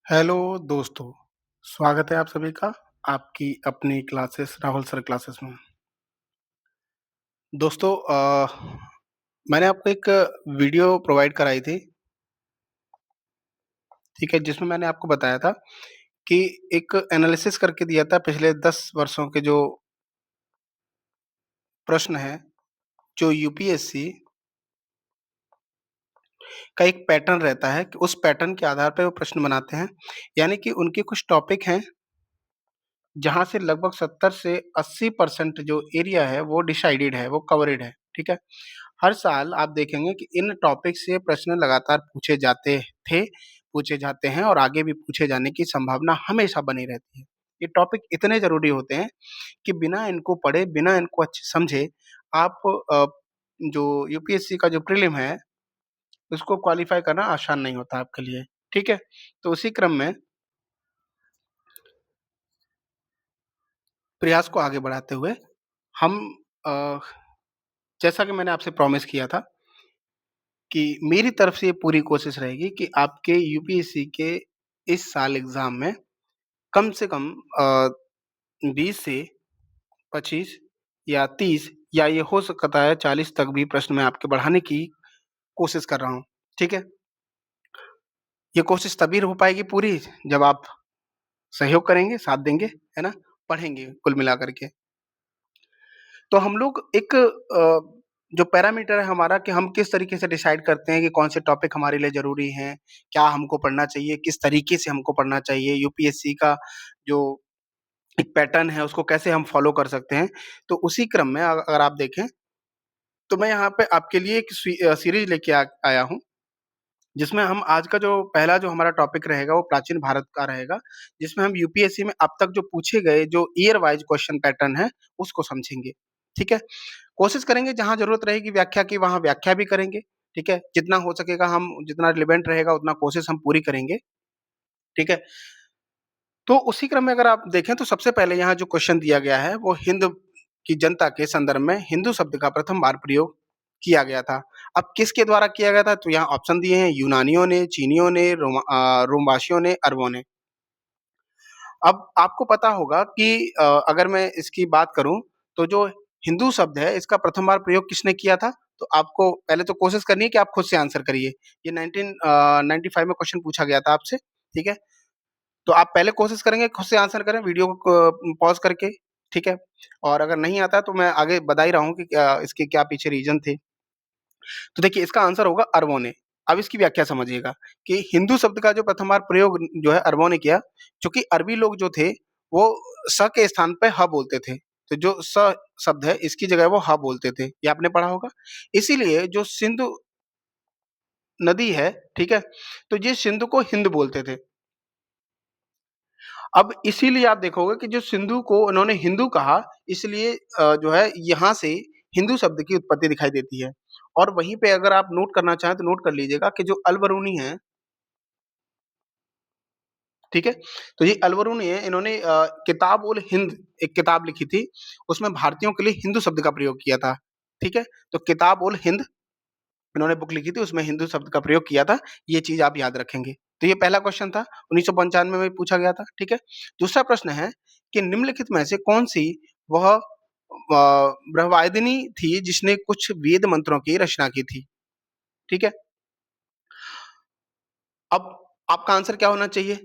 Hello दोस्तों, स्वागत है आप सभी का आपकी अपनी क्लासेस राहुल सर क्लासेस में। दोस्तों मैंने आपको एक वीडियो प्रोवाइड कराई थी, ठीक है? जिसमें मैंने आपको बताया था कि एक एनालिसिस करके दिया था पिछले 10 वर्षों के जो प्रश्न हैं, जो यूपीएससी का एक पैटर्न रहता है कि उस पैटर्न के आधार पे वो प्रश्न बनाते हैं। यानी कि उनके कुछ टॉपिक हैं, जहाँ से लगभग 70 से 80% जो एरिया है वो डिसाइडेड है, वो कवरेड है, ठीक है? हर साल आप देखेंगे कि इन टॉपिक से प्रश्न लगातार पूछे जाते थे, पूछे जाते हैं और आगे भी पूछे जाने की संभावना हमेशा बनी रहती है। ये टॉपिक इतने ज़रूरी होते हैं कि बिना इनको पढ़े, बिना इनको अच्छे समझे आप जो यूपीएससी का जो प्रीलिम है, उसको क्वालीफाई करना आसान नहीं होता आपके लिए, ठीक है? तो उसी क्रम में प्रयास को आगे बढ़ाते हुए हम अ, जैसा कि मैंने आपसे प्रॉमिस किया था कि मेरी तरफ से ये पूरी कोशिश रहेगी कि आपके यूपीएससी के इस साल एग्ज़ाम में कम से कम 20 से 25 या 30 या ये हो सकता है 40 तक भी प्रश्न मैं आपके बढ़ाने की कोशिश कर रहा हूँ, ठीक है? ये कोशिश तभी हो पाएगी पूरी जब आप सहयोग करेंगे, साथ देंगे, है ना? पढ़ेंगे कुल मिलाकर के। तो हम लोग एक जो पैरामीटर है हमारा कि हम किस तरीके से डिसाइड करते हैं कि कौन से टॉपिक हमारे लिए ज़रूरी हैं, क्या हमको पढ़ना चाहिए, किस तरीके से हमको पढ़ना चाहिए, यूपीएससी का जो एक पैटर्न है उसको कैसे हम फ़ॉलो कर सकते हैं। तो उसी क्रम में अगर आप देखें, तो मैं यहाँ पे आपके लिए एक सीरीज़ लेके आया हूँ, जिसमें हम आज का जो पहला जो हमारा टॉपिक रहेगा वो प्राचीन भारत का रहेगा, जिसमें हम यूपीएससी में अब तक जो पूछे गए जो ईयर वाइज़ क्वेश्चन पैटर्न है, उसको समझेंगे, ठीक है? कोशिश करेंगे जहाँ ज़रूरत रहेगी व्याख्या की वहाँ व्याख्या भी करेंगे, ठीक है? जितना हो सकेगा हम जितना रिलेवेंट रहेगा उतना कोशिश हम पूरी करेंगे, ठीक है? तो उसी क्रम में अगर आप देखें तो सबसे पहले यहाँ जो क्वेश्चन दिया गया है वो हिंद की जनता के संदर्भ में हिंदू शब्द का प्रथम बार प्रयोग किया गया था। अब किसके द्वारा किया गया था? तो यहाँ ऑप्शन दिए हैं यूनानियों ने, चीनियों ने, रोमवासियों ने, अरबों ने। अब आपको पता होगा कि अगर मैं इसकी बात करूँ तो जो हिंदू शब्द है इसका प्रथम बार प्रयोग किसने किया था? तो आपको पहले तो कोशिश करनी है कि आप खुद से आंसर करिए। ये 1995 में क्वेश्चन पूछा गया था आपसे, ठीक है? तो आप पहले कोशिश करेंगे खुद से आंसर करें वीडियो को पॉज़ करके, ठीक है? और अगर नहीं आता है तो मैं आगे बता ही रहा हूँ कि इसके क्या पीछे रीज़न थे। तो देखिए इसका आंसर होगा अरबों ने। अब इसकी व्याख्या समझिएगा कि हिंदू शब्द का जो प्रथम बार प्रयोग जो है अरबों ने किया, चूँकि अरबी लोग जो थे वो स के स्थान पे ह बोलते थे। तो जो स शब्द है इसकी जगह वो ह बोलते थे, ये आपने पढ़ा होगा। इसीलिए जो सिंधु नदी है, ठीक है? तो ये सिंधु को हिंद बोलते थे। अब इसीलिए आप देखोगे कि जो सिंधु को उन्होंने हिंदू कहा, इसलिए जो है यहाँ से हिंदू शब्द की उत्पत्ति दिखाई देती है। और वहीं पे अगर आप नोट करना चाहें तो नोट कर लीजिएगा कि जो अल-बरूनी हैं, ठीक है? तो ये अल-बरूनी है, इन्होंने किताब-उल-हिंद एक किताब लिखी थी, उसमें भारतीयों के लिए हिंदू शब्द का प्रयोग किया था, ठीक है? तो किताब-उल-हिंद इन्होंने बुक लिखी थी, उसमें हिंदू शब्द का प्रयोग किया था, ये चीज़ आप याद रखेंगे। तो ये पहला क्वेश्चन था, 1995 में पूछा गया था, ठीक है? दूसरा प्रश्न है कि निम्नलिखित में से कौन-सी वह ब्रहवादिनी थी जिसने कुछ वेद मंत्रों की रचना की थी, ठीक है? अब आपका आंसर क्या होना चाहिए?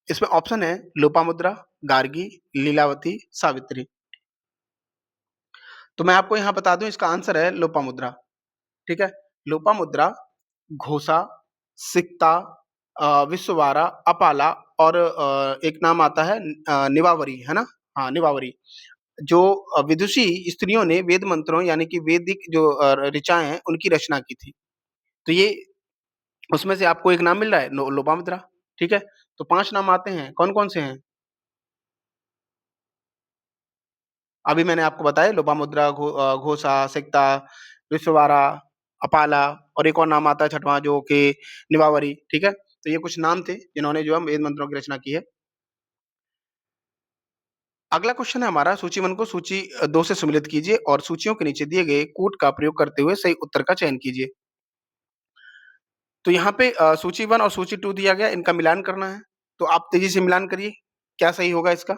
इसमें ऑप्शन है लोपामुद्रा, गार्गी, लीलावती, सावित्री। तो मैं आपको यहाँ बता दूँ इसका आंसर है लोपामुद्रा, ठीक है? लोपामुद्रा, घोषा, सिक्ता, विश्ववारा, अपाला और एक नाम आता है निवावरी, है ना? हाँ, निवावरी। जो विदुषी स्त्रियों ने वेद मंत्रों यानी कि वैदिक जो ऋचाएँ हैं, उनकी रचना की थी। तो ये उसमें से आपको एक नाम मिल रहा है लोपामुद्रा, ठीक है? तो 5 नाम आते हैं, कौन-कौन से हैं? अभी मैंने आपको बताया लोपामुद्रा, घोषा, सिक्ता, विश्ववारा, अपाला और एक और नाम आता है छठवां जो कि निवावरी, ठीक है? तो ये कुछ नाम थे जिन्होंने जो है वेद मंत्रों की रचना की है। अगला क्वेश्चन है हमारा सूची 1 को सूची 2 से सम्मिलित कीजिए और सूचियों के नीचे दिए गए कूट का प्रयोग करते हुए सही उत्तर का चयन कीजिए। तो यहाँ पे सूची 1 और सूची 2 दिया गया, इनका मिलान करना है। तो आप तेज़ी से मिलान करिए, क्या सही होगा इसका?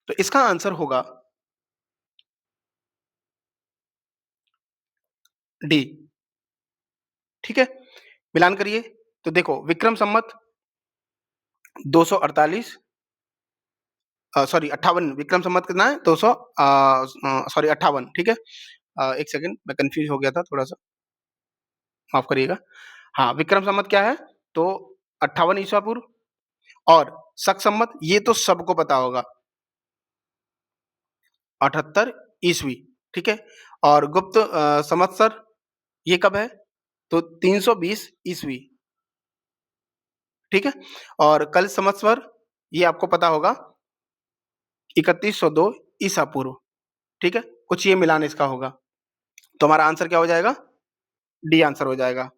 तो इसका आंसर होगा डी, ठीक है? मिलान करिए, तो देखो विक्रम संवत 248 सॉरी 58 विक्रम संवत कितना है? 200 सॉरी 58 ठीक है? 1 सेकंड मैं कन्फ्यूज़ हो गया था थोड़ा-सा, माफ़ करिएगा। हाँ, विक्रम संवत क्या है? तो 58 ईसा पूर्व और शक संवत ये तो सबको पता होगा 78 ईसवी, ठीक है? और गुप्त संवत्सर ये कब है? तो 320 ईसवी, ठीक है? और कल संवत्सर ये आपको पता होगा 3102 ईसा पूर्व, ठीक है? कुछ ये मिलान इसका होगा। तो हमारा आंसर क्या हो जाएगा? डी आंसर हो जाएगा।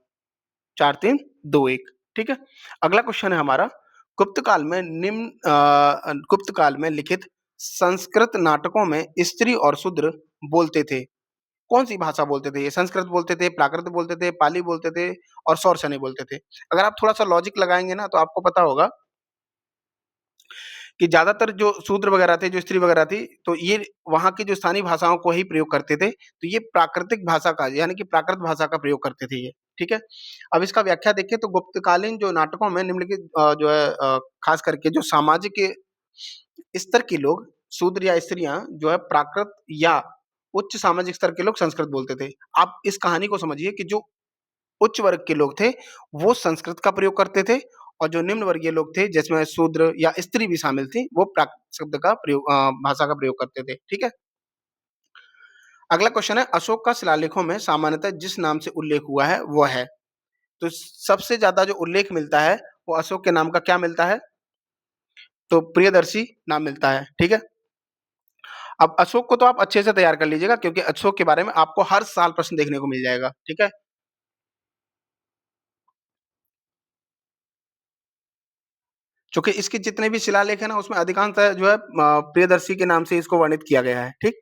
4, 3, 2, 1 ठीक है? अगला क्वेश्चन है हमारा गुप्त काल में गुप्त काल में लिखित संस्कृत नाटकों में स्त्री और शूद्र बोलते थे। कौन-सी भाषा बोलते थे ये? संस्कृत बोलते थे, प्राकृत बोलते थे, पाली बोलते थे और शौरसेनी बोलते थे। अगर आप थोड़ा-सा लॉजिक लगाएँगे ना तो आपको पता होगा कि ज़्यादातर जो शूद्र वगैरह थे, जो स्त्री वगैरह थी, तो ये वहाँ की जो स्थानीय भाषाओं को ही प्रयोग करते थे। तो ये प्राकृतिक भाषा का यानी कि प्राकृत भाषा का प्रयोग करते थे ये, ठीक है? अब इसका व्याख्या देखें तो गुप्तकालीन जो नाटकों में निम्नलिखित जो है ख़ास करके जो सामाजिक स्तर के लोग, शूद्र या स्त्रियाँ जो है प्राकृत या उच्च सामाजिक स्तर के लोग संस्कृत बोलते थे। आप इस कहानी को समझिए कि जो उच्च वर्ग के लोग थे, वो संस्कृत का प्रयोग करते थे और जो निम्न वर्गीय लोग थे, जिसमें शूद्र या स्त्री भी शामिल थी, वो प्राकृत शब्द का प्रयोग भाषा का प्रयोग करते थे, ठीक है? अगला क्वेश्चन है, अशोक का शिलालेखों में सामान्यतः जिस नाम से उल्लेख हुआ है, वो है। तो सबसे ज़्यादा जो उल्लेख मिलता है, वो अशोक के नाम का क्या मिलता है? तो प्रियदर्शी नाम मिलता है, ठीक है? अब अशोक को तो आप अच्छे से तैयार कर लीजिएगा क्योंकि अशोक के बारे में आपको हर साल प्रश्न देखने को मिल जाएगा, ठीक है? चूँकि इसके जितने भी शिलालेख हैं ना, उसमें अधिकांशतः जो है प्रियदर्शी के नाम से इसको वर्णित किया गया है, ठीक?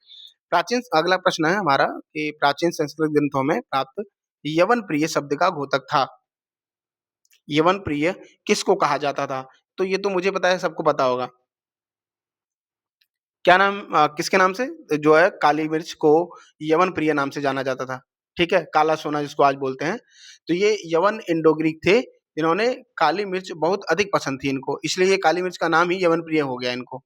प्राचीन अगला प्रश्न है हमारा कि प्राचीन संस्कृत ग्रंथों में प्राप्त यवन प्रिय शब्द का घोतक था। यवन प्रिय किसको कहा जाता था? तो ये तो मुझे पता है, सबको पता होगा। क्या नाम किसके नाम से? जो है काली मिर्च को यवन प्रिय नाम से जाना जाता था, ठीक है? काला सोना जिसको आज बोलते हैं। तो ये यवन इंडो ग्रीक थे, इन्होंने काली मिर्च बहुत अधिक पसंद थी इनको, इसलिए ये काली मिर्च का नाम ही यवन प्रिय हो गया इनको,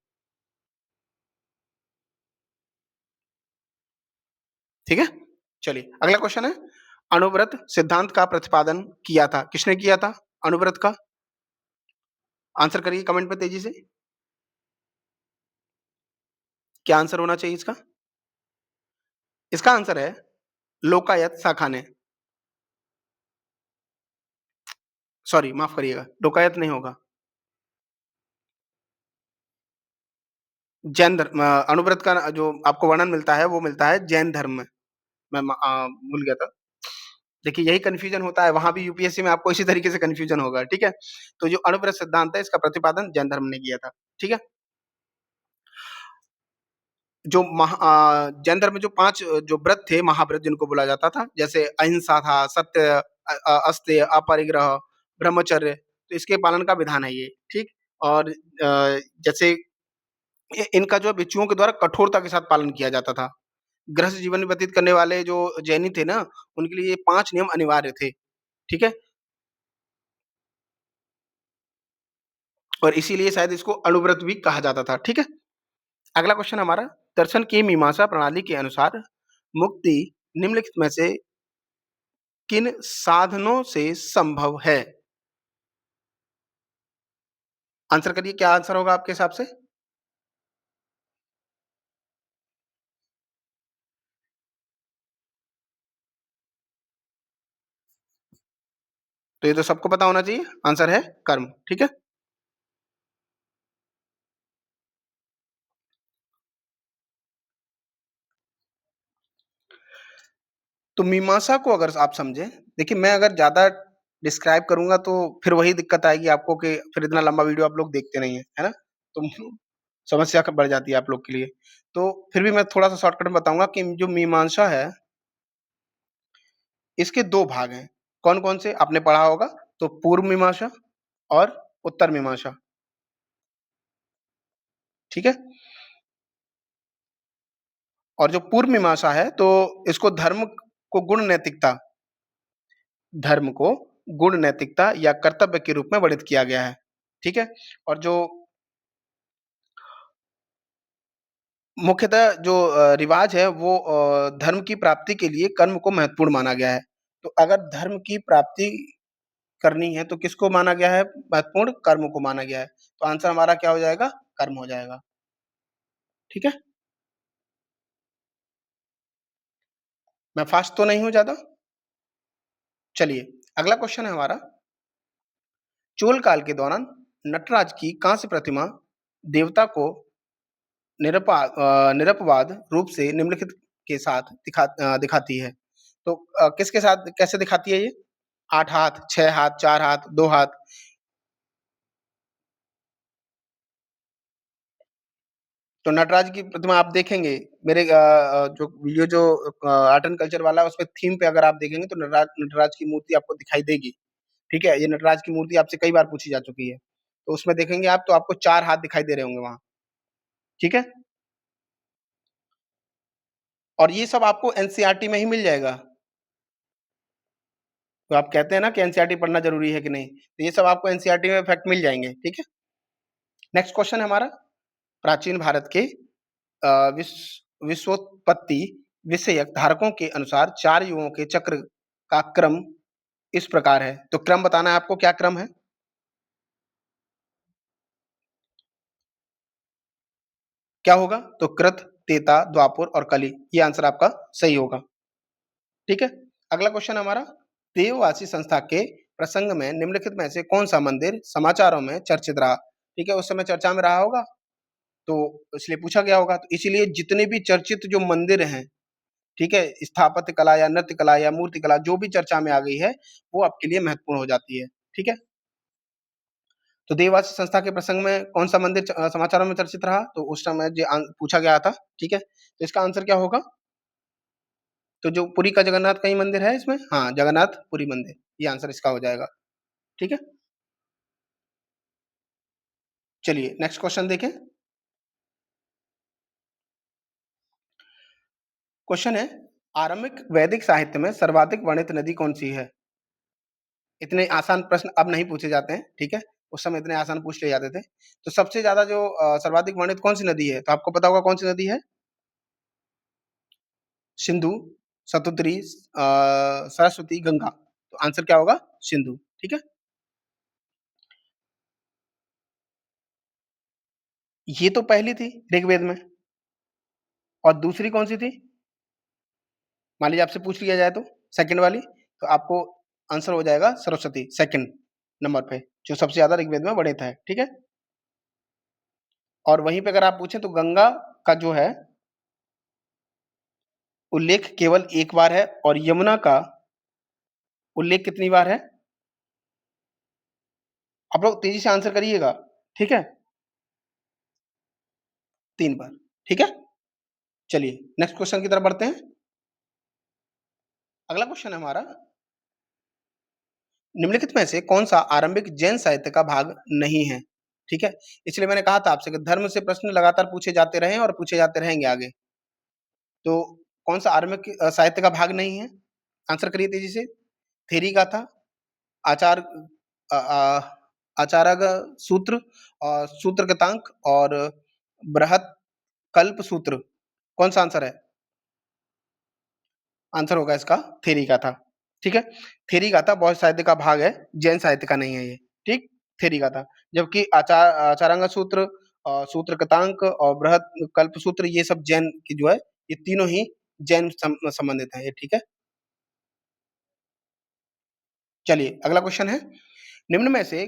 ठीक है? चलिए, अगला क्वेश्चन है, अणुव्रत सिद्धांत का प्रतिपादन किया था, किसने किया था अणुव्रत का? आंसर करिए कमेंट में तेज़ी से। क्या आंसर होना चाहिए इसका? इसका आंसर है लोकायत शाखा ने। सॉरी माफ़ करिएगा, लोकायत नहीं होगा। जैन धर्म अणुव्रत का जो आपको वर्णन मिलता है, वो मिलता है जैन धर्म में। मैं भूल गया था। देखिए यही कन्फ्यूज़न होता है, वहाँ भी यूपीएससी में आपको इसी तरीके से कन्फ्यूज़न होगा, ठीक है? तो जो अणुव्रत सिद्धांत है, इसका प्रतिपादन जैन धर्म ने किया था, ठीक है? जो जैन धर्म में जो 5 जो व्रत थे, महाव्रत जिनको बोला जाता था, जैसे अहिंसा था, सत्य अस्तेय, अपरिग्रह, ब्रह्मचर्य, तो इसके पालन का विधान है ये, ठीक? और जैसे इनका जो है भिक्षुओं के द्वारा कठोरता के साथ पालन किया जाता था। गृहस्थ जीवन व्यतीत करने वाले जो जैनी थे ना, उनके लिए ये 5 नियम अनिवार्य थे, ठीक है? और इसीलिए शायद इसको अणुव्रत भी कहा जाता था, ठीक है? अगला क्वेश्चन हमारा, दर्शन की मीमांसा प्रणाली के अनुसार मुक्ति निम्नलिखित में से किन साधनों से संभव है? आंसर करिए, क्या आंसर होगा आपके हिसाब से? तो ये तो सबको पता होना चाहिए, आंसर है कर्म, ठीक है? तो मीमांसा को अगर आप समझें, देखिए मैं अगर ज़्यादा डिस्क्राइब करूँगा तो फिर वही दिक्कत आएगी आपको कि फिर इतना लंबा वीडियो आप लोग देखते नहीं हैं, है ना? तो समस्या क बढ़ जाती है आप लोग के लिए। तो फिर भी मैं थोड़ा-सा शॉर्टकट में बताऊँगा कि जो मीमांसा है, इसके 2 भाग हैं। कौन-कौन से आपने पढ़ा होगा? तो पूर्व मीमांसा और उत्तर मीमांसा, ठीक है? और जो पूर्व मीमांसा है, तो इसको धर्म को गुण नैतिकता या कर्तव्य के रूप में वर्णित किया गया है, ठीक है? और जो मुख्यतः जो रिवाज है वो धर्म की प्राप्ति के लिए कर्म को महत्वपूर्ण माना गया है। तो अगर धर्म की प्राप्ति करनी है तो किसको माना गया है महत्वपूर्ण? कर्म को माना गया है। तो आंसर हमारा क्या हो जाएगा? कर्म हो जाएगा, ठीक है? मैं फास्ट तो नहीं हूँ ज़्यादा? चलिए, अगला क्वेश्चन है हमारा, चोल काल के दौरान नटराज की कांस्य प्रतिमा देवता को निरपवाद रूप से निम्नलिखित के साथ दिखाती है। तो किसके साथ कैसे दिखाती है ये? 8 हाथ, 6 हाथ, 4 हाथ, 2 हाथ। तो नटराज की प्रतिमा आप देखेंगे मेरे जो वीडियो जो आर्ट एंड कल्चर वाला है उसपे थीम पे अगर आप देखेंगे तो नटराज नटराज की मूर्ति आपको दिखाई देगी, ठीक है? ये नटराज की मूर्ति आपसे कई बार पूछी जा चुकी है। तो उसमें देखेंगे आप तो आपको 4 हाथ दिखाई दे रहे होंगे वहाँ, ठीक है? और ये सब आपको एनसीईआरटी में ही मिल जाएगा। तो आप कहते हैं ना कि एनसीईआरटी पढ़ना ज़रूरी है कि नहीं? तो ये सब आपको एनसीईआरटी में फैक्ट मिल जाएँगे, ठीक है? नेक्स्ट क्वेश्चन है हमारा, प्राचीन भारत के विश्वोत्पत्ति विषयक धारकों के अनुसार 4 युगों के चक्र का क्रम इस प्रकार है। तो क्रम बताना है आपको, क्या क्रम है? क्या होगा? तो कृत, त्रेता, द्वापर और कली। ये आंसर आपका सही होगा, ठीक है? अगला क्वेश्चन हमारा, देववासी संस्था के प्रसंग में निम्नलिखित में से कौन-सा मंदिर समाचारों में चर्चित रहा? ठीक है, उस समय चर्चा में रहा होगा, तो इसलिए पूछा गया होगा। तो इसीलिए जितने भी चर्चित जो मंदिर हैं, ठीक है? स्थापत्य कला या नृत्य कला या मूर्ति कला जो भी चर्चा में आ गई है, वो आपके लिए महत्वपूर्ण हो जाती है, ठीक है? तो देवासी संस्था के प्रसंग में कौन-सा मंदिर समाचारों में चर्चित रहा? तो उस समय जो पूछा गया था, ठीक है? तो इसका आंसर क्या होगा? तो जो पुरी का जगन्नाथ कहीं मंदिर है इसमें? हाँ, जगन्नाथ पुरी मंदिर, ये आंसर इसका हो जाएगा, ठीक है? चलिए नेक्स्ट क्वेश्चन देखें। क्वेश्चन है, आरंभिक वैदिक साहित्य में सर्वाधिक वर्णित नदी कौन-सी है? इतने आसान प्रश्न अब नहीं पूछे जाते हैं, ठीक है? उस समय इतने आसान पूछ लिए जाते थे। तो सबसे ज़्यादा जो सर्वाधिक वर्णित कौन-सी नदी है? तो आपको पता होगा कौन-सी नदी है? सिंधु, सतुद्री, सरस्वती, गंगा। तो आंसर क्या होगा? सिंधु, ठीक है? ये तो पहली थी ऋग्वेद में और दूसरी कौन-सी थी? मान लीजिए आपसे पूछ लिया जाए तो सेकंड वाली, तो आपको आंसर हो जाएगा सरस्वती सेकंड नंबर पे, जो सबसे ज़्यादा ऋग्वेद में वर्णित है, ठीक है? और वहीं पे अगर आप पूछें तो गंगा का जो है उल्लेख केवल एक बार है और यमुना का उल्लेख कितनी बार है? आप लोग तेज़ी से आंसर करिएगा, ठीक है? 3 बार, ठीक है? चलिए नेक्स्ट क्वेश्चन की तरफ बढ़ते हैं। अगला क्वेश्चन है हमारा, निम्नलिखित में से कौन-सा आरंभिक जैन साहित्य का भाग नहीं है? ठीक है? इसलिए मैंने कहा था आपसे कि धर्म से प्रश्न लगातार पूछे जाते रहे हैं और पूछे जाते रहेंगे आगे। तो कौन-सा आरंभिक साहित्य का भाग नहीं है? आंसर करिए तेज़ी से। थेरी गाथा, आचार आचार्य सूत्र और सूत्रकतांक और बृहत कल्प सूत्र। कौन-सा आंसर है? आंसर होगा इसका थेरी गाथा, ठीक है? थेरी गाथा बौद्ध साहित्य का भाग है, जैन साहित्य का नहीं है ये, ठीक? थेरी गाथा। जबकि आचारांग सूत्र सूत्रकतांक और बृहत कल्प सूत्र ये सब जैन की जो है, ये तीनों ही जैन संबंधित हैं ये, ठीक है? चलिए अगला क्वेश्चन है, निम्न में से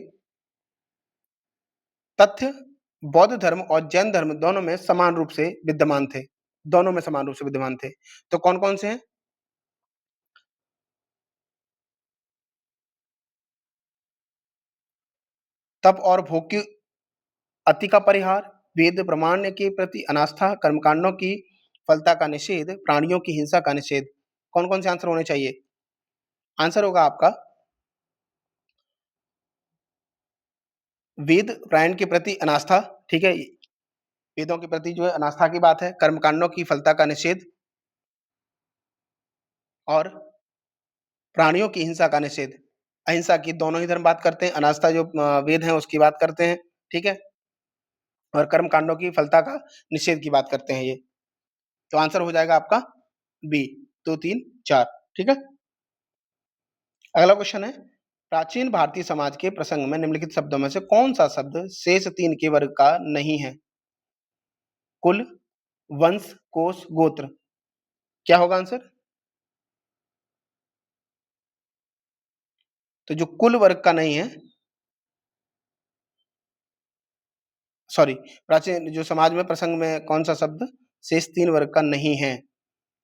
तथ्य बौद्ध धर्म और जैन धर्म दोनों में समान रूप से विद्यमान थे। दोनों में समान रूप से विद्यमान थे। तो कौन-कौन से हैं? तप और भोग की अति का परिहार, वेद प्रमाण के प्रति अनास्था, कर्मकांडों की फलता का निषेध, प्राणियों की हिंसा का निषेध। कौन-कौन से आंसर होने चाहिए? आंसर होगा आपका वेद पारायण के प्रति अनास्था, ठीक है? वेदों के प्रति जो है अनास्था की बात है, कर्मकांडों की फलता का निषेध और प्राणियों की हिंसा का निषेध। अहिंसा की दोनों ही धर्म बात करते हैं, अनास्था जो वेद हैं उसकी बात करते हैं, ठीक है? और कर्म कांडों की फलता का निषेध की बात करते हैं ये। तो आंसर हो जाएगा आपका बी 2, 3, 4, ठीक है? अगला क्वेश्चन है, प्राचीन भारतीय समाज के प्रसंग में निम्नलिखित शब्दों में से कौन-सा शब्द शेष 3 के वर्ग का नहीं है? कुल, वंश, कोश, गोत्र। क्या होगा आंसर? तो जो कुल वर्ग का नहीं है, सॉरी, प्राचीन जो समाज में प्रसंग में कौन-सा शब्द शेष 3 वर्ग का नहीं है?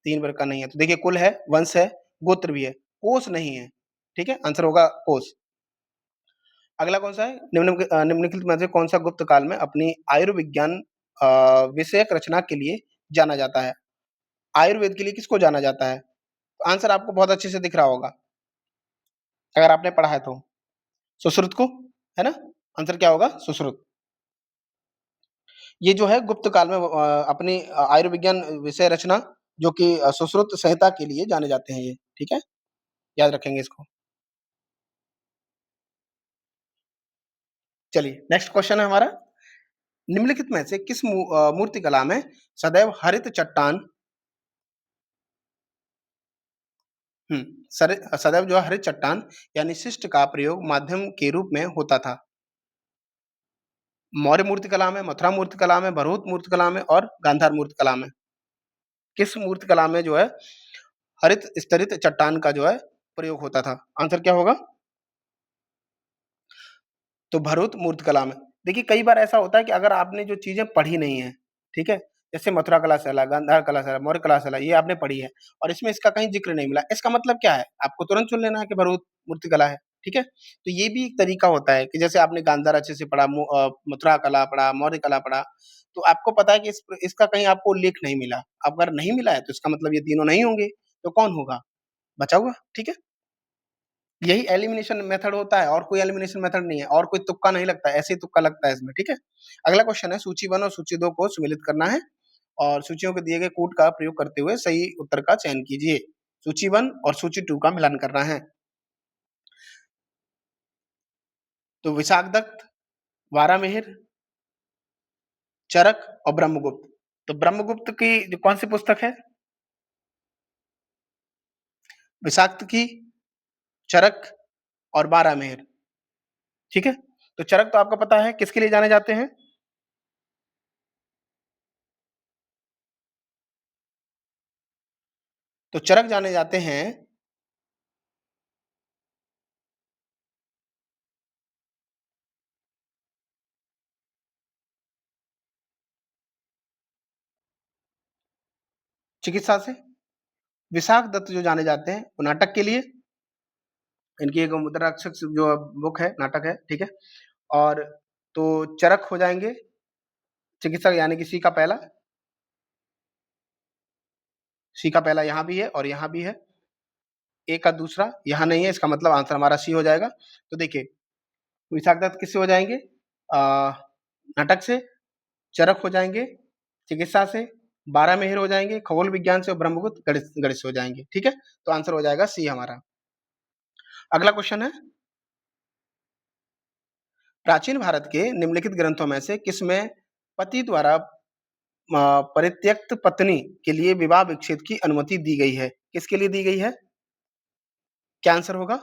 3 वर्ग का नहीं है। तो देखिए कुल है, वंश है, गोत्र भी है, कोश नहीं है, ठीक है? आंसर होगा कोश। अगला कौन-सा है? निम्नलिखित में से कौन-सा गुप्त काल में अपनी आयुर्विज्ञान अ, विषयक रचना के लिए जाना जाता है? आयुर्वेद के लिए किसको जाना जाता है? आंसर आपको बहुत अच्छे से दिख रहा होगा, अगर आपने पढ़ा है तो। सुश्रुत को, है ना? आंसर क्या होगा? सुश्रुत। ये जो है गुप्त काल में अपनी आयुर्विज्ञान विषय रचना जो कि सुश्रुत संहिता के लिए जाने जाते हैं ये, ठीक है? याद रखेंगे इसको। चलिए, नेक्स्ट क्वेश्चन है हमारा, निम्नलिखित में से किस मूर्ति कला में सदैव हरित चट्टान हुँ, सदैव जो है हरित चट्टान यानी शिष्ट का प्रयोग माध्यम के रूप में होता था? मौर्य मूर्ति कला में, मथुरा मूर्ति कला में, भरहुत मूर्ति कला में और गांधार मूर्ति कला में। किस मूर्ति कला में जो है हरित स्तरित चट्टान का जो है प्रयोग होता था? आंसर क्या होगा? तो भरूच मूर्तिकला में। देखिए कई बार ऐसा होता है कि अगर आपने जो चीज़ें पढ़ी नहीं है, ठीक है? जैसे मथुरा कला शैला, गांधार कला शैला, मौर्य कला शैला ये आपने पढ़ी है और इसमें इसका कहीं ज़िक्र नहीं मिला। इसका मतलब क्या है? आपको तुरंत चुन लेना है कि भरूच मूर्तिकला है, ठीक है? तो ये भी एक तरीका होता है कि जैसे आपने गांधार अच्छे से पढ़ा, मथुरा कला पढ़ा, मौर्य कला पढ़ा, तो आपको पता है कि इसका कहीं आपको उल्लेख नहीं मिला। अब अगर नहीं मिला है तो इसका मतलब ये तीनों नहीं होंगे, तो कौन होगा? बचा हुआ, ठीक है? यही एलिमिनेशन मेथड होता है और कोई एलिमिनेशन मेथड नहीं है और कोई तुक्का नहीं लगता है, ऐसे ही तुक्का लगता है इसमें, ठीक है? अगला क्वेश्चन है सूची 1 और सूची 2 को सम्मिलित करना है और सूचियों के दिए गए कोड का प्रयोग करते हुए सही उत्तर का चयन कीजिए। सूची 1 और सूची 2 का मिलान करना है। तो विशाखदत्त, वारामिहिर, चरक और ब्रह्मगुप्त। तो ब्रह्मगुप्त की जो कौन सी पुस्तक है? विषाक्त की, चरक और बारहमिहिर, ठीक है? तो चरक तो आपको पता है किसके लिए जाने जाते हैं? तो चरक जाने जाते हैं चिकित्सा से। विशाख दत्त जो जाने जाते हैं वो नाटक के लिए, इनकी एक मुद्राक्षर जो बुक है, नाटक है, ठीक है? और तो चरक हो जाएँगे चिकित्सक यानी कि सी का पहला, सी का पहला यहाँ भी है और यहाँ भी है। ए का दूसरा यहाँ नहीं है, इसका मतलब आंसर हमारा सी हो जाएगा। तो देखिए, विशाख दत्त किससे हो जाएँगे? नाटक से, चरक हो जाएँगे चिकित्सा से, बारहमिहिर हो जाएँगे खगोल विज्ञान से और ब्रह्मगुप्त गणित गणित से हो जाएँगे, ठीक है? तो आंसर हो जाएगा सी हमारा। अगला क्वेश्चन है, प्राचीन भारत के निम्नलिखित ग्रंथों में से किसमें पति द्वारा परित्यक्त पत्नी के लिए विवाह विच्छेद की अनुमति दी गई है? किसके लिए दी गई है? क्या आंसर होगा?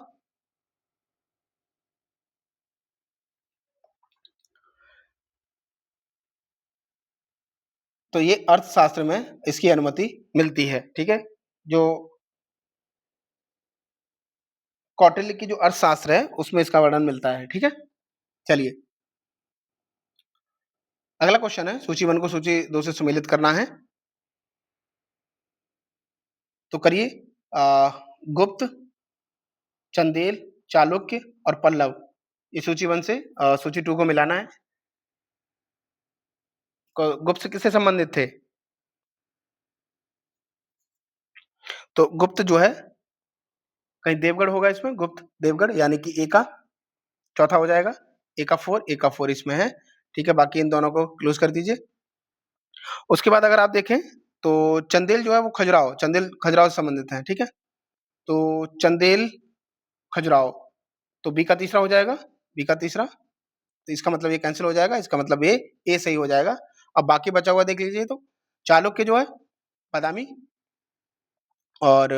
तो ये अर्थशास्त्र में इसकी अनुमति मिलती है, ठीक है? जो कौटिल्य की जो अर्थशास्त्र है, उसमें इसका वर्णन मिलता है, ठीक है? चलिए, अगला क्वेश्चन है, सूची 1 को सूची 2 से सुमेलित करना है, तो करिए। गुप्त, चंदेल, चालुक्य और पल्लव, ये सूची 1 से सूची 2 को मिलाना है। गुप्त से किससे संबंधित थे? तो गुप्त जो है, कहीं देवगढ़ होगा इसमें? गुप्त, देवगढ़, यानी कि ए का चौथा हो जाएगा। ए का 4 इसमें है। ठीक है, बाकी इन दोनों को क्लोज़ कर दीजिए। उसके बाद अगर आप देखें तो चंदेल जो है वो खजुराहो, चंदेल खजुराहो से संबंधित है, ठीक है? तो चंदेल, खजुराहो, तो बी का तीसरा हो जाएगा, बी का तीसरा, तो इसका मतलब ये कैंसल हो जाएगा, इसका मतलब ए सही हो जाएगा। अब बाकी बचा हुआ देख लीजिए तो, चालुक्य जो है, बादामी और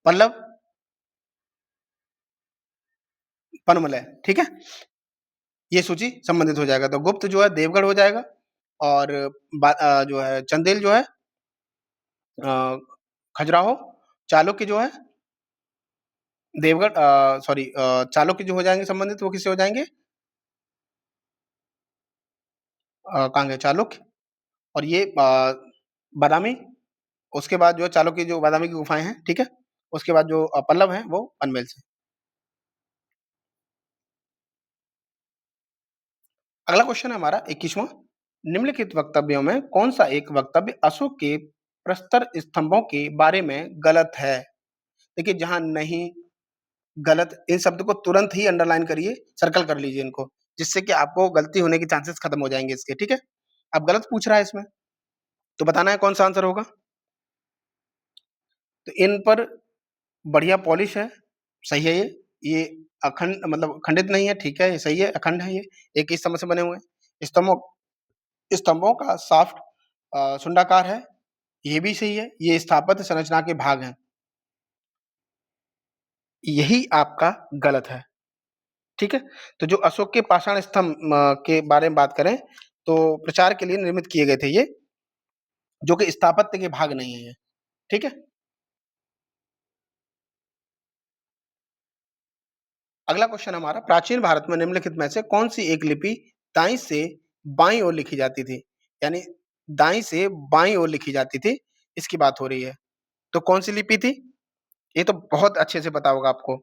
पल्लव, पनमलय, ठीक है? ये सूची संबंधित हो जाएगा, तो गुप्त जो है देवगढ़ हो जाएगा और जो है चंदेल जो है अ, खजुराहो, चालुक्य जो है देवगढ़, सॉरी, चालुक्य जो हो जाएँगे संबंधित, वो किससे हो जाएँगे? कहाँ गए चालुक्य, और ये बादामी, उसके बाद जो है चालुक्य जो बादामी की गुफाएँ हैं, ठीक है? उसके बाद जो पल्लव हैं वो पनवेल से। अगला क्वेश्चन है हमारा 21वां, निम्नलिखित वक्तव्यों में कौन-सा एक वक्तव्य अशोक के प्रस्तर स्तंभों के बारे में गलत है? देखिए जहाँ नहीं, गलत, इन शब्द को तुरंत ही अंडरलाइन करिए, सर्कल कर लीजिए इनको, जिससे कि आपको गलती होने के चांसेस खत्म हो जाएँगे इसके, ठीक है? अब गलत पूछ रहा है इसमें, तो बताना है कौन-सा आंसर होगा? तो इन पर बढ़िया पॉलिश है, सही है ये। ये अखंड मतलब खंडित नहीं है, ठीक है, ये सही है, अखंड है ये, एक ही स्तंभ से बने हुए हैं। स्तंभों स्तंभों का शाफ्ट शुंडाकार है, ये भी सही है, ये स्थापत्य संरचना के भाग हैं। यही आपका गलत है, ठीक है? तो जो अशोक के पाषाण स्तंभ के बारे में बात करें, तो प्रचार के लिए निर्मित किए गए थे ये, जो कि स्थापत्य के भाग नहीं है ये, ठीक है? अगला क्वेश्चन हमारा, प्राचीन भारत में निम्नलिखित में से कौन-सी एक लिपि दाईं से बाईं ओर लिखी जाती थी? यानी दाईं से बाईं ओर लिखी जाती थी, इसकी बात हो रही है। तो कौन-सी लिपि थी? ये तो बहुत अच्छे से पता होगा आपको।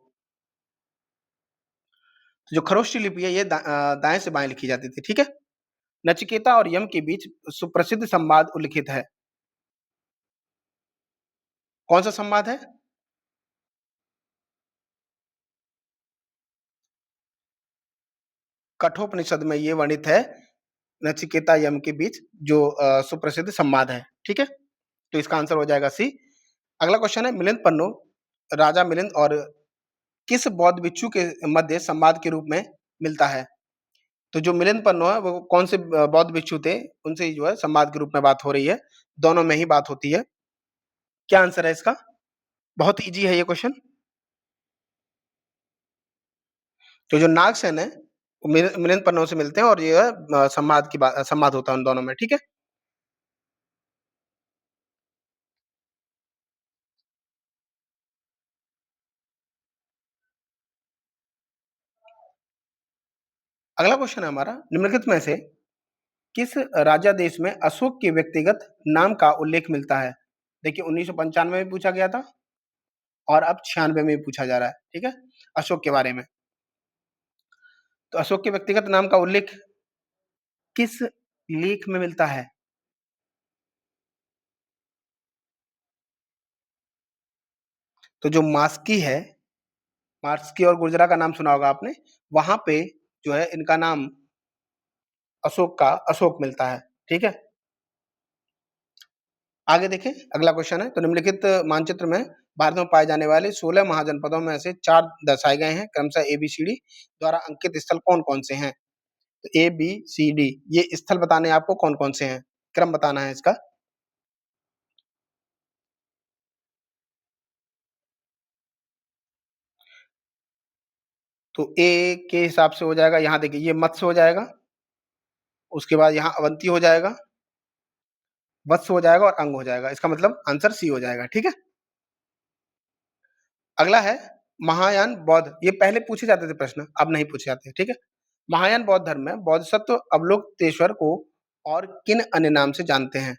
जो खरोष्टी लिपि है ये दाएँ से बाएँ लिखी जाती थी, ठीक है? नचिकेता और यम के बीच सुप्रसिद्ध संवाद उल्लिखित है। कौन-सा संवाद है? कठोपनिषद में ये वर्णित है, नचिकेता यम के बीच जो सुप्रसिद्ध संवाद है, ठीक है? तो इसका आंसर हो जाएगा सी। अगला क्वेश्चन है, मिलिंद पन्नू राजा मिलिंद और किस बौद्ध भिक्षु के मध्य संवाद के रूप में मिलता है? तो जो मिलिंद पन्नू है वो कौन से बौद्ध भिक्षु थे, उनसे ही जो है संवाद के रूप में बात हो रही है, दोनों में ही बात होती है। क्या आंसर है इसका? बहुत ईज़ी है ये क्वेश्चन। तो जो नागसेन है, वो मिलिंद पन्नू से मिलते हैं और ये संवाद होता है उन दोनों में, ठीक है? अगला क्वेश्चन है हमारा, निम्नलिखित में से किस राजा देश में अशोक के व्यक्तिगत नाम का उल्लेख मिलता है? देखिए 1995 में पूछा गया था और अब 96 में भी पूछा जा रहा है, ठीक है? अशोक के बारे में। तो अशोक के व्यक्तिगत नाम का उल्लेख किस लेख में मिलता है? तो जो मास्की और गुर्जरा का नाम सुना होगा आपने, वहाँ पे जो है इनका नाम अशोक मिलता है, ठीक है? आगे देखें, अगला क्वेश्चन है, तो निम्नलिखित मानचित्र में भारत में पाए जाने वाले 16 महाजनपदों में से 4 दर्शाए गए हैं, क्रमशः ए-बी-सी-डी द्वारा अंकित स्थल कौन-कौन से हैं? तो ए-बी-सी-डी ये स्थल बताने हैं आपको कौन-कौन से हैं, क्रम बताना है इसका। तो ए के हिसाब से हो जाएगा, यहाँ देखिए ये मत्स्य हो जाएगा, उसके बाद यहाँ अवंती हो जाएगा, वत्स हो जाएगा और अंग हो जाएगा, इसका मतलब आंसर सी हो जाएगा, ठीक है? अगला है महायान बौद्ध, ये पहले पूछे जाते थे प्रश्न, अब नहीं पूछे जाते, ठीक है? महायान बौद्ध धर्म में बोधिसत्व अवलोकतेश्वर को और किन अन्य नाम से जानते हैं?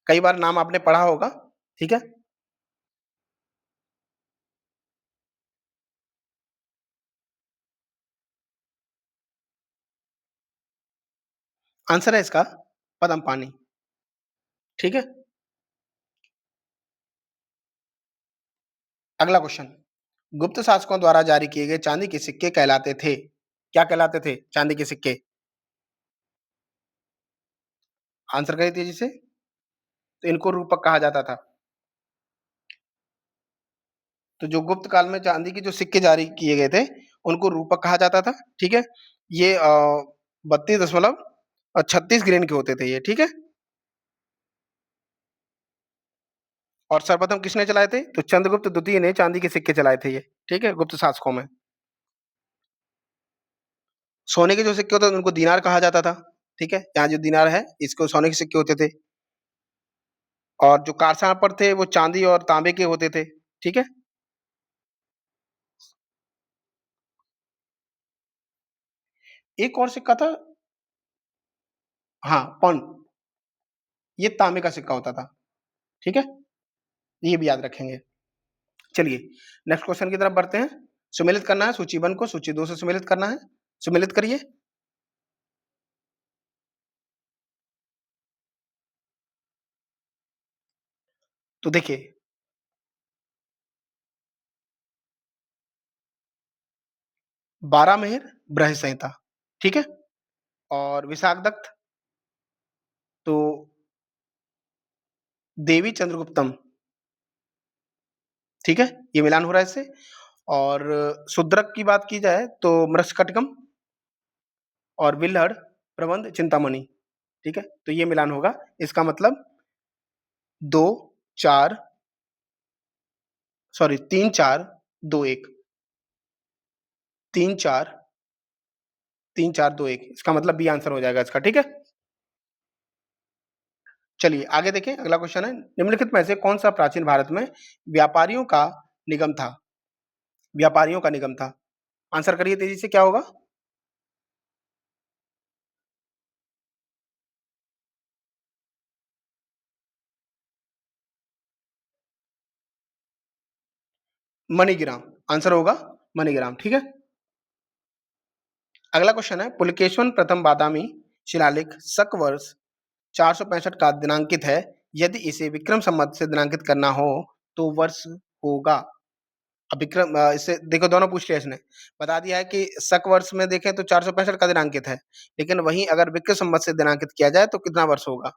कई बार नाम आपने पढ़ा होगा, ठीक है? आंसर है इसका पद्मपानी, ठीक है? अगला क्वेश्चन, गुप्त शासकों द्वारा जारी किए गए चांदी के सिक्के कहलाते थे? क्या कहलाते थे चांदी के सिक्के? आंसर करिए तेजी से। तो इनको रूपक कहा जाता था। तो जो गुप्त काल में चांदी के जो सिक्के जारी किए गए थे, उनको रूपक कहा जाता था, ठीक है? ये 32.36 ग्रेन के होते थे ये, ठीक है? और सर्वप्रथम किसने चलाए थे? तो चंद्रगुप्त द्वितीय ने चांदी के सिक्के चलाए थे ये, ठीक है? गुप्त शासकों में। सोने के जो सिक्के होते थे उनको दीनार कहा जाता था, ठीक है? यहाँ जो दीनार है, इसको सोने के सिक्के होते थे। और जो कारसापर थे वो चांदी और तांबे के होते थे, ठीक है? एक और सिक्का था, हाँ, पौन, ये तांबे का सिक्का होता था, ठीक है? ये भी याद रखेंगे। चलिए, नेक्स्ट क्वेश्चन की तरफ बढ़ते हैं। सुमेलित करना है सूची 1 को सूची 2 से सुमेलित करना है। सुमेलित करिए। तो देखिए, 12 बृहस्पति संहिता, ठीक है? और विशाखदत्त, तो देवी चंद्रगुप्तम, ठीक है? ये मिलान हो रहा है इससे। और शूद्रक की बात की जाए तो मृच्छकटिकम और बिल्हड़ प्रबंध चिंतामणि, ठीक है? तो ये मिलान होगा। इसका मतलब 2 4 सॉरी 3 4 2 1 3 4 3 4 2 1 इसका मतलब बी आंसर हो जाएगा इसका, ठीक है? चलिए आगे देखें, अगला क्वेश्चन है, निम्नलिखित में से कौन सा प्राचीन भारत में व्यापारियों का निगम था? व्यापारियों का निगम था। आंसर करिए तेजी से, क्या होगा? मणिग्राम, आंसर होगा मणिग्राम, ठीक है? अगला क्वेश्चन है, पुलकेशिन प्रथम बादामी शिलालेख शक वर्ष 465 का दिनांकित है। यदि इसे विक्रम संवत से दिनांकित करना हो तो वर्ष होगा। अब विक्रम इससे देखो, दोनों पूछ लिया इसने। बता दिया है कि शक वर्ष में देखें तो 465 का दिनांकित है, लेकिन वहीं अगर विक्रम संवत से दिनांकित किया जाए तो कितना वर्ष होगा?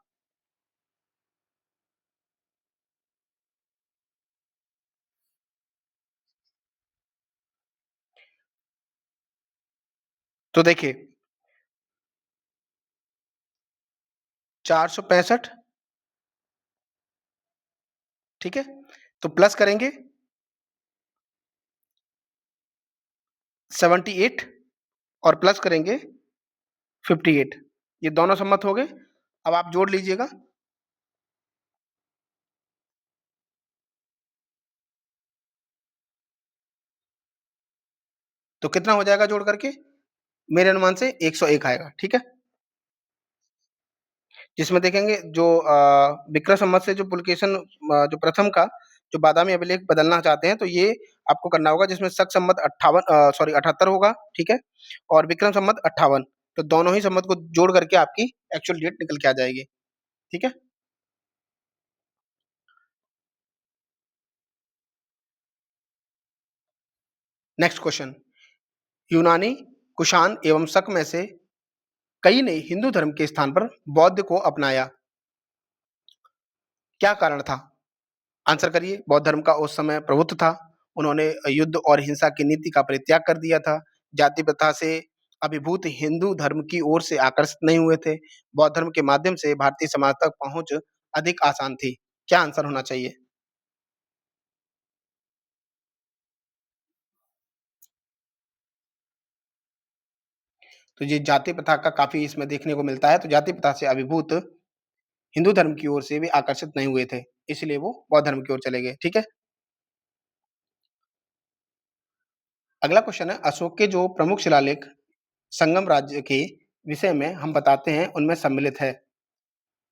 तो देखिए, 465, ठीक है? तो प्लस करेंगे 78 और प्लस करेंगे 58, ये दोनों सम्मत हो गए। अब आप जोड़ लीजिएगा। तो कितना हो जाएगा जोड़ करके? मेरे अनुमान से 101 आएगा, ठीक है? जिसमें देखेंगे जो विक्रम संवत से जो पुलकेशन जो प्रथम का जो बादामी अभिलेख बदलना चाहते हैं, तो ये आपको करना होगा, जिसमें शक संवत 78 होगा, ठीक है? और विक्रम संवत 58, तो दोनों ही संवत को जोड़ करके आपकी एक्चुअल डेट निकल के आ जाएगी, ठीक है? नेक्स्ट क्वेश्चन, यूनानी, कुषाण एवं शक में से कई ने हिंदू धर्म के स्थान पर बौद्ध को अपनाया। क्या कारण था? आंसर करिए। बौद्ध धर्म का उस समय प्रभुत्व था। उन्होंने युद्ध और हिंसा की नीति का परित्याग कर दिया था। जाति प्रथा से अभिभूत हिंदू धर्म की ओर से आकर्षित नहीं हुए थे। बौद्ध धर्म के माध्यम से भारतीय समाज तक पहुंच अधिक आसान थी। क्या आंसर होना चाहिए? तो ये जाति प्रथा का काफी इसमें देखने को मिलता है। तो जाति प्रथा से अभिभूत हिंदू धर्म की ओर से भी आकर्षित नहीं हुए थे, इसलिए वो बौद्ध धर्म की ओर चले गए, ठीक है? अगला क्वेश्चन है, अशोक के जो प्रमुख शिलालेख संगम राज्य के विषय में हम बताते हैं उनमें सम्मिलित है।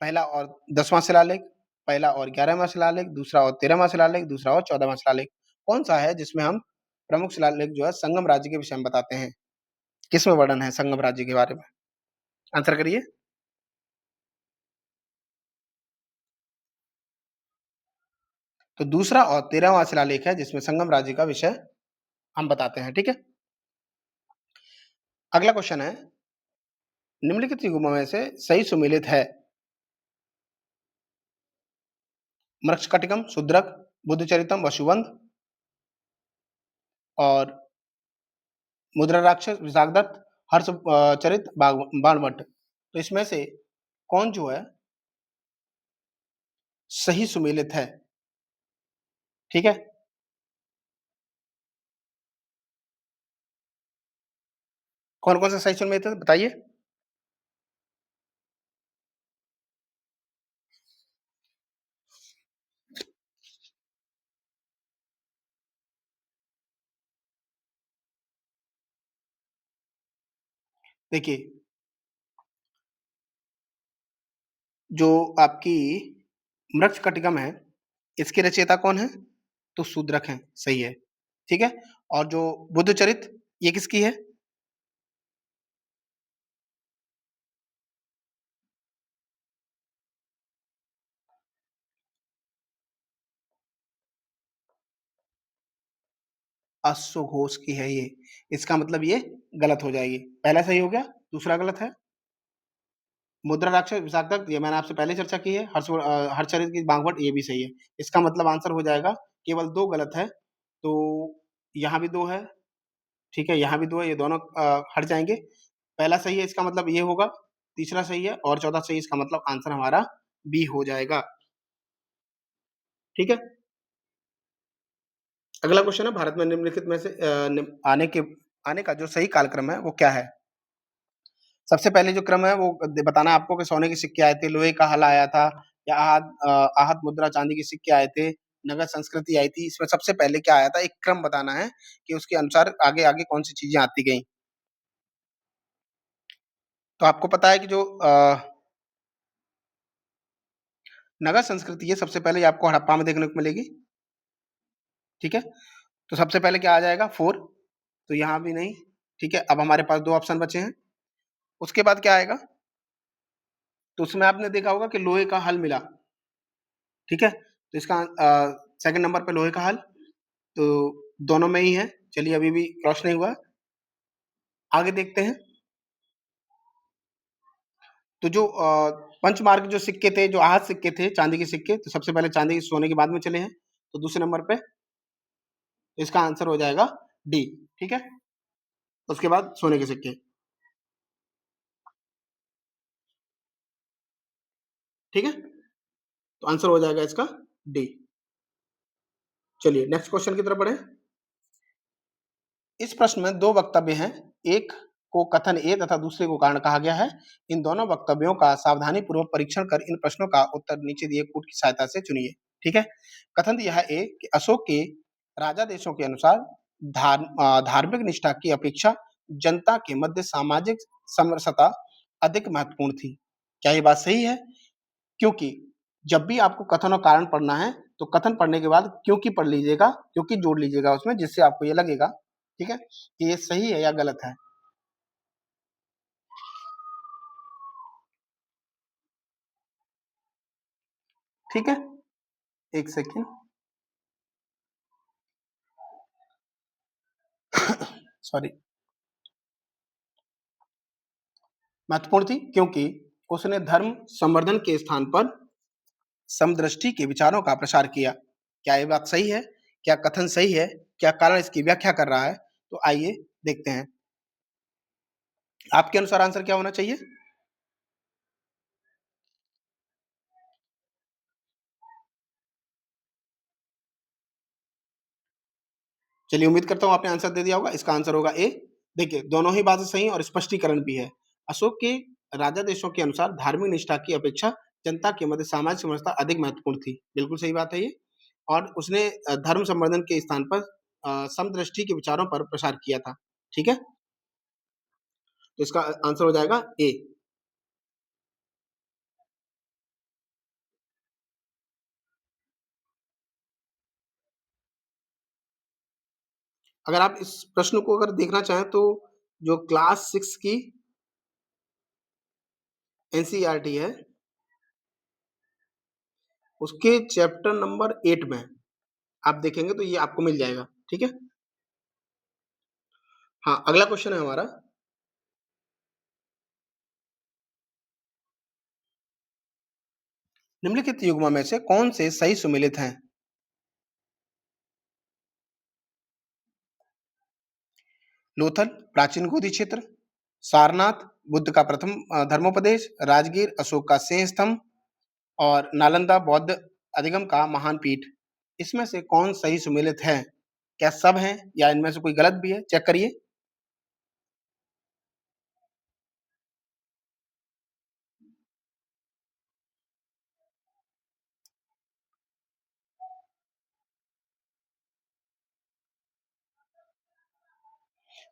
पहला और 10वां शिलालेख, पहला और 11वां शिलालेख, दूसरा और 13वां शिलालेख, दूसरा और 14वां शिलालेख। कौन सा है जिसमें हम प्रमुख शिलालेख जो है संगम राज्य के विषय में बताते हैं? किसमें वर्णन है संगम राज्य के बारे में? आंसर करिए। तो दूसरा और 13वां शिलालेख है जिसमें संगम राज्य का विषय हम बताते हैं, ठीक है? अगला क्वेश्चन है, निम्नलिखित युग्मों में से सही सुमेलित है? मृच्छकटिकम, शूद्रक, बुद्धचरितम, वसुबंध और मुद्रा राक्षस, विशाखदत्त, हर्ष चरित, बाणभट्ट। तो इसमें से कौन जो है सही सुमेलित है? ठीक है? कौन-कौन सा सही सुमेलित है बताइए? देखिए, जो आपकी मृच्छकटिकम है, इसके रचयिता कौन है? तो शूद्रक हैं, सही है। ठीक है? और जो बुद्धचरित ये किसकी है? अश्वघोष की है ये। इसका मतलब ये गलत हो जाएगी। पहला सही हो गया, दूसरा गलत है। मुद्रा राक्षस, विशाखदत्त ये मैंने आपसे पहले चर्चा की है। हर्षचरित की बागभट ये भी सही है। इसका मतलब आंसर हो जाएगा केवल 2 गलत है। तो यहाँ भी 2 है, ठीक है? यहाँ भी 2 है, ये दोनों हट जाएँगे। पहला सही है इसका मतलब ये होगा, तीसरा सही है और चौथा सही इसका मतलब आंसर हमारा बी हो जाएगा। ठीक है? अगला क्वेश्चन है भारत में निम्नलिखित में से आने का जो सही कालक्रम है वो क्या है? सबसे पहले जो क्रम है वो बताना है आपको कि सोने के सिक्के आए थे, लोहे का हल आया था या आहत मुद्रा चांदी के सिक्के आए थे, नगद संस्कृति आई थी। इसमें सबसे पहले क्या आया था? एक क्रम बताना है कि उसके अनुसार आगे-आगे कौन-सी चीज़ें आती गईं। तो आपको पता है कि जो नगद संस्कृति है सबसे पहले ये आपको हड़प्पा में देखने को मिलेगी। ठीक है? तो सबसे पहले क्या आ जाएगा? 4 तो यहाँ भी नहीं। ठीक है? अब हमारे पास 2 ऑप्शन बचे हैं। उसके बाद क्या आएगा? तो उसमें आपने देखा होगा कि लोहे का हल मिला। ठीक है? तो इसका सेकंड नंबर पे लोहे का हल, तो दोनों में ही है। चलिए अभी भी क्रॉस नहीं हुआ। आगे देखते हैं। तो जो पंचमार्क जो सिक्के थे, जो आहत सिक्के थे, चांदी के सिक्के, तो सबसे पहले चांदी सोने के बाद में चले हैं। तो दूसरे नंबर पे इसका आंसर हो जाएगा डी। ठीक है? उसके बाद सोने के सिक्के। ठीक है? तो आंसर हो जाएगा इसका डी। चलिए नेक्स्ट क्वेश्चन की तरफ बढ़ें। इस प्रश्न में 2 वक्तव्य हैं। एक को कथन ए तथा दूसरे को कारण कहा गया है। इन दोनों वक्तव्यों का सावधानीपूर्वक परीक्षण कर इन प्रश्नों का उत्तर नीचे दिए कूट की सहायता से चुनिए। ठीक है? कथन यह है कि अशोक के राजादेशों के अनुसार धार्मिक निष्ठा की अपेक्षा जनता के मध्य सामाजिक समरसता अधिक महत्वपूर्ण थी। क्या ये बात सही है? क्योंकि जब भी आपको कथन और कारण पढ़ना है, तो कथन पढ़ने के बाद क्योंकि पढ़ लीजिएगा, क्योंकि जोड़ लीजिएगा उसमें जिससे आपको ये लगेगा, ठीक है, कि ये सही है या गलत है। ठीक है? 1 सेकंड। सॉरी। महत्वपूर्ण थी क्योंकि उसने धर्म संवर्धन के स्थान पर समदृष्टि के विचारों का प्रसार किया। क्या ये बात सही है? क्या कथन सही है? क्या कारण इसकी व्याख्या कर रहा है? तो आइए देखते हैं। आपके अनुसार आंसर क्या होना चाहिए? चलिए उम्मीद करता हूँ आपने आंसर दे दिया होगा। इसका आंसर होगा ए। देखिए दोनों ही बातें सही हैं और स्पष्टीकरण भी है। अशोक के राजा देशों के अनुसार धार्मिक निष्ठा की अपेक्षा जनता के मध्य सामाजिक समरसता अधिक महत्वपूर्ण थी। बिल्कुल सही बात है ये। और उसने धर्म संवर्धन के स्थान पर समदृष्टि के विचारों पर प्रसार किया था। ठीक है? तो इसका आंसर हो जाएगा ए। अगर आप इस प्रश्न को अगर देखना चाहें तो जो क्लास 6 की एनसीईआरटी है, उसके चैप्टर नंबर 8 में आप देखेंगे तो ये आपको मिल जाएगा, ठीक है? हाँ, अगला क्वेश्चन है हमारा, निम्नलिखित युग्मों में से कौन से सही सुमेलित हैं? लोथल, प्राचीन गोदी क्षेत्र, सारनाथ, बुद्ध का प्रथम धर्मोपदेश, राजगीर, अशोक का सिंह स्तंभ और नालंदा बौद्ध अधिगम का महान पीठ। इसमें से कौन सही सुमेलित है? क्या सब हैं या इनमें से कोई गलत भी है? चेक करिए।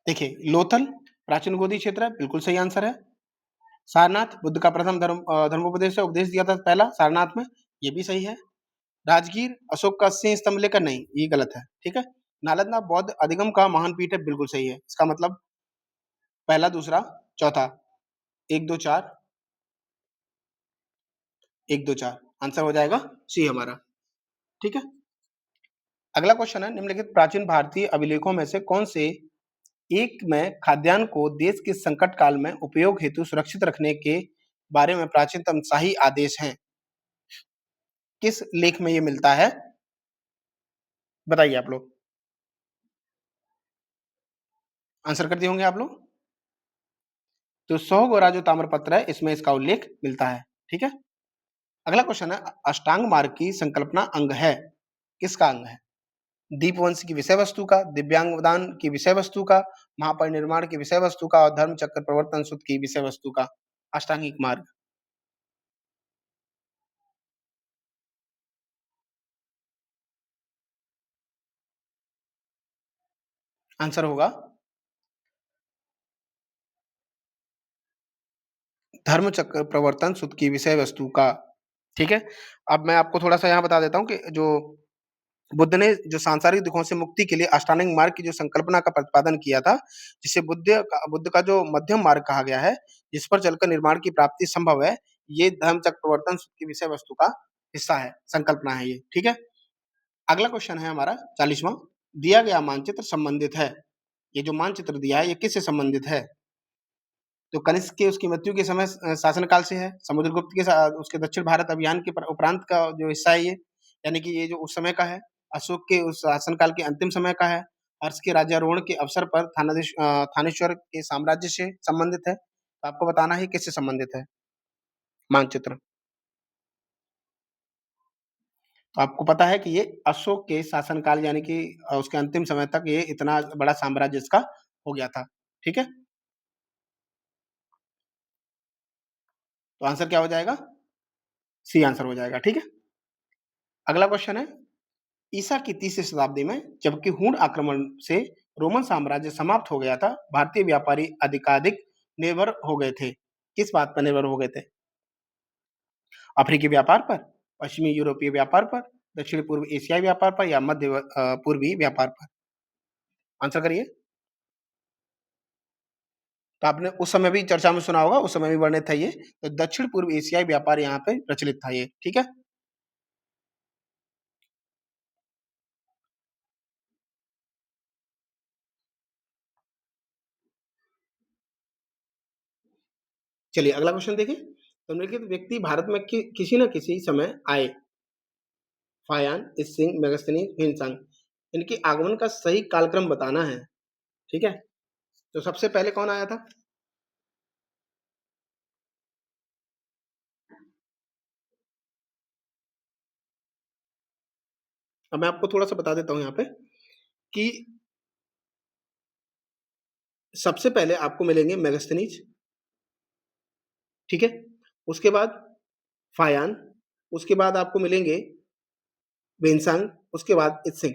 देखिए, लोथल प्राचीन गोदी क्षेत्र है, बिल्कुल सही आंसर है। सारनाथ बुद्ध का प्रथम धर्मोपदेश है, उपदेश दिया था पहला सारनाथ में, ये भी सही है। राजगीर अशोक का सिंह स्तंभ लेकर नहीं, ये गलत है, ठीक है। नालंदा बौद्ध अधिगम का महान पीठ है, बिल्कुल सही है। इसका मतलब पहला, दूसरा, चौथा, एक दो चार, एक दो चार, आंसर हो जाएगा सी हमारा, ठीक है। अगला क्वेश्चन है, निम्नलिखित प्राचीन भारतीय अभिलेखों में से कौन से एक में खाद्यान्न को देश के संकट काल में उपयोग हेतु सुरक्षित रखने के बारे में प्राचीनतम शाही आदेश हैं? किस लेख में ये मिलता है? बताइए आप लोग। आंसर कर दिए होंगे आप लोग। तो 100 गोरा जो ताम्रपत्र है, इसमें इसका उल्लेख मिलता है, ठीक है। अगला क्वेश्चन है, अष्टांग मार्ग की संकल्पना अंग है, किसका अंग है? दीपवंश की विषय वस्तु का, दिव्यांगदान की विषय वस्तु का, महापरिनिर्वाण की विषय वस्तु का और धर्म चक्र प्रवर्तन सूत्र की विषय वस्तु का। अष्टांगिक मार्ग आंसर होगा धर्म चक्र प्रवर्तन सूत्र की विषय वस्तु का, ठीक है। अब मैं आपको थोड़ा सा यहाँ बता देता हूँ कि जो बुद्ध ने जो सांसारिक दुखों से मुक्ति के लिए अष्टांगिक मार्ग की जो संकल्पना का प्रतिपादन किया था, जिसे बुद्ध का जो मध्यम मार्ग कहा गया है, जिस पर चलकर निर्माण की प्राप्ति संभव है, ये धर्म चक्र प्रवर्तन सूत्र की विषय वस्तु का हिस्सा है, संकल्पना है ये, ठीक है। अगला क्वेश्चन है हमारा 40वां, दिया गया मानचित्र संबंधित है, ये जो मानचित्र दिया है ये किससे संबंधित है? तो कनिष्क के उसकी मृत्यु के समय शासनकाल से है, समुद्रगुप्त के उसके दक्षिण भारत अभियान के उपरांत का जो हिस्सा है ये, यानी कि ये जो उस समय का है। अशोक के उस शासनकाल के अंतिम समय का है। हर्ष के राज्यारोहण के अवसर पर थानेश्वर के साम्राज्य से संबंधित है। तो आपको बताना है किससे संबंधित है मानचित्र। तो आपको पता है कि ये अशोक के शासनकाल यानी कि उसके अंतिम समय तक ये इतना बड़ा साम्राज्य इसका हो गया था, ठीक है। तो आंसर क्या हो जाएगा? सी आंसर हो जाएगा, ठीक है। अगला क्वेश्चन है, ईसा की तीसरी शताब्दी में जबकि हूण आक्रमण से रोमन साम्राज्य समाप्त हो गया था, भारतीय व्यापारी अधिकाधिक निर्भर हो गए थे। किस बात पर निर्भर हो गए थे? अफ्रीकी व्यापार पर, पश्चिमी यूरोपीय व्यापार पर, दक्षिण पूर्व एशियाई व्यापार पर या मध्य पूर्वी व्यापार पर? आंसर करिए। तो आपने उस समय भी चर्चा में सुना होगा, उस समय भी वर्णित था ये। तो दक्षिण पूर्व एशियाई व्यापार यहाँ पे प्रचलित था ये, ठीक है। चलिए अगला क्वेश्चन देखिए, तो निम्नलिखित व्यक्ति भारत में किसी न किसी समय आए। फायान, इसिंग, मेगास्थनीज, भीमसांग, इनके आगमन का सही कालक्रम बताना है, ठीक है। तो सबसे पहले कौन आया था? अब मैं आपको थोड़ा सा बता देता हूँ यहाँ पे कि सबसे पहले आपको मिलेंगे मेगास्थनीज, ठीक है। उसके बाद फायान, उसके बाद आपको मिलेंगे वेनसांग, उसके बाद इत्सिंग,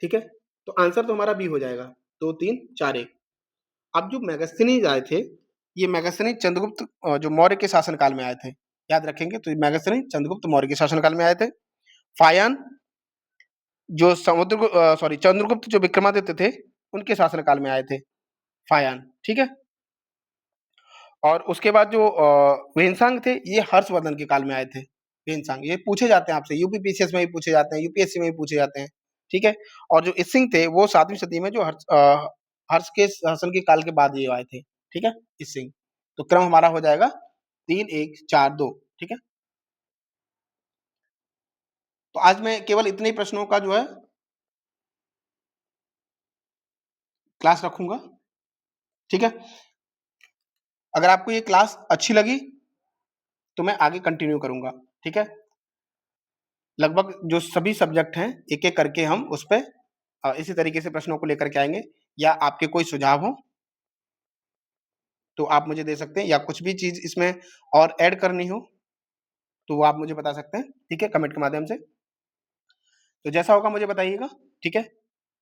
ठीक है। तो आंसर तो हमारा बी हो जाएगा, 2 3 4 1। अब जो मेगास्थनीज आए थे, ये मेगास्थनीज चंद्रगुप्त जो मौर्य के शासनकाल में आए थे, याद रखेंगे। तो मेगास्थनीज चंद्रगुप्त मौर्य के शासनकाल में आए थे। फायान जो सॉरी चंद्रगुप्त जो विक्रमादित्य थे, उनके शासनकाल में आए थे फायान, ठीक है। और उसके बाद जो वेनसांग थे, ये हर्षवर्धन के काल में आए थे। वेनसांग ये पूछे जाते हैं आपसे, यूपी पीसीएस में भी पूछे जाते हैं, यूपीएससी में भी पूछे जाते हैं, ठीक है? और जो इसिंग थे वो 7वीं सदी में जो हर्ष के शासन के काल के बाद ये आए थे, ठीक है? इसिंग। तो क्रम हमारा हो जाएगा 3, 1, 4, 2, ठीक है? तो आज मैं केवल इतने ही प्रश्नों का जो है क्लास रखूँगा, ठीक है? अगर आपको ये क्लास अच्छी लगी, तो मैं आगे कंटिन्यू करूँगा, ठीक है? लगभग जो सभी सब्जेक्ट हैं, एक-एक करके हम उसपे इसी तरीके से प्रश्नों को लेकर के आएँगे या आपके कोई सुझाव हो, तो आप मुझे दे सकते हैं या कुछ भी चीज़ इसमें और ऐड करनी हो, तो वो आप मुझे बता सकते हैं, ठीक है? कमेंट के माध्यम से। तो जैसा होगा मुझे बताइएगा, ठीक है?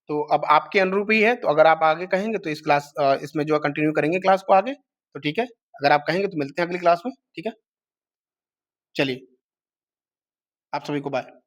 तो अब आपके अनुरूप ही है, तो अगर आप आगे कहेंगे तो इसमें जो है कंटिन्यू करेंगे क्लास को आगे, तो ठीक है। अगर आप कहेंगे तो मिलते हैं अगली क्लास में, ठीक है? चलिए, आप सभी को बाय।